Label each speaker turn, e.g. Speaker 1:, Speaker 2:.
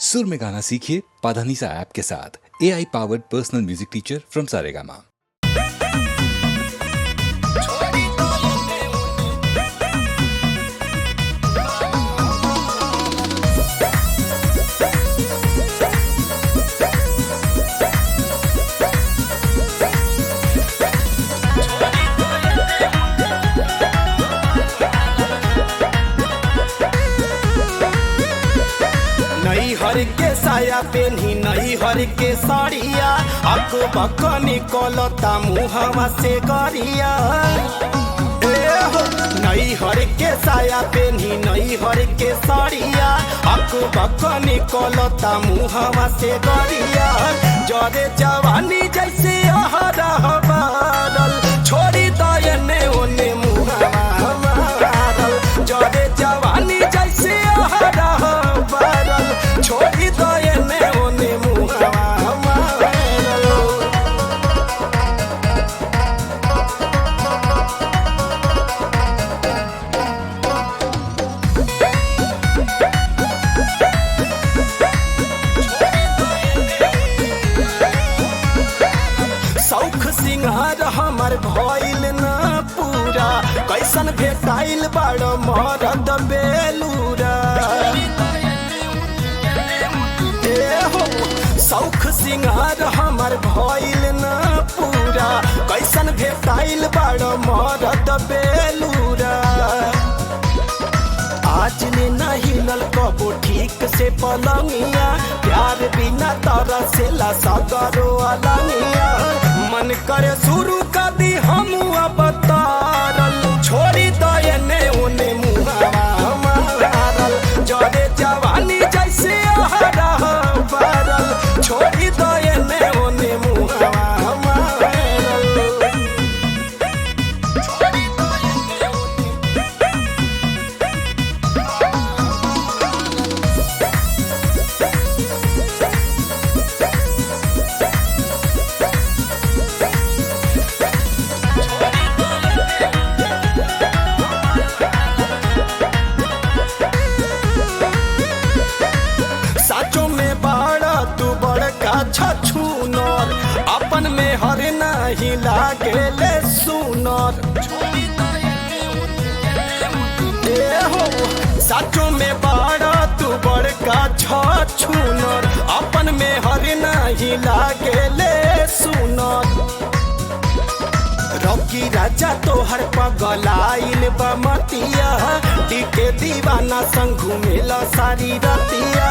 Speaker 1: सुर में गाना सीखिए पाधानीसा ऐप के साथ। AI powered personal music teacher from Saregama.
Speaker 2: नई हर के साया पेन्ही नई हर के साड़िया अक बक निकलता मुहवा से गरिया। नई हर के साया पेन्ही नई हर के साड़िया अक बक निकलता मुहवा से गरिया। जरे जवानी जैसे अहरह बारल छोड़ी दयने ओने मुहवा मारल। जरे जवानी जैसे अहरह बारल छोड़ी दयने ओने मुहवा मारल। शौख सिंगार हमर भइल ना पूरा कैसन भेटाइल बड़ मरद बेलूरा। हो शौख सिंगार हमर भइल ना पूरा कैसन भेटाइल बड़ मरद बेलूरा। आज ने नहीं लल कबो ठीक से पलंगिया प्यार बिना तारा से ला सगरो अलंगिया। मन करे शुरू कर दी हम अब तारल छोड़ी दयने ओने मुहावा मारल। जरे जवानी जैसे अहरह बारल छोड़ी दयने ओने मुहावा मारल। साचो में बड़ा तू बड़का छछूनर अपन में हर नहीं लागेले सुनर। हो साचो में बड़ा तू बड़का छछूनर अपन में हर नहीं लागेले सुनर। रॉकी राजा तोहर पगलाइल बमतिया टीके दीवाना संग घूमेला सारी रतिया।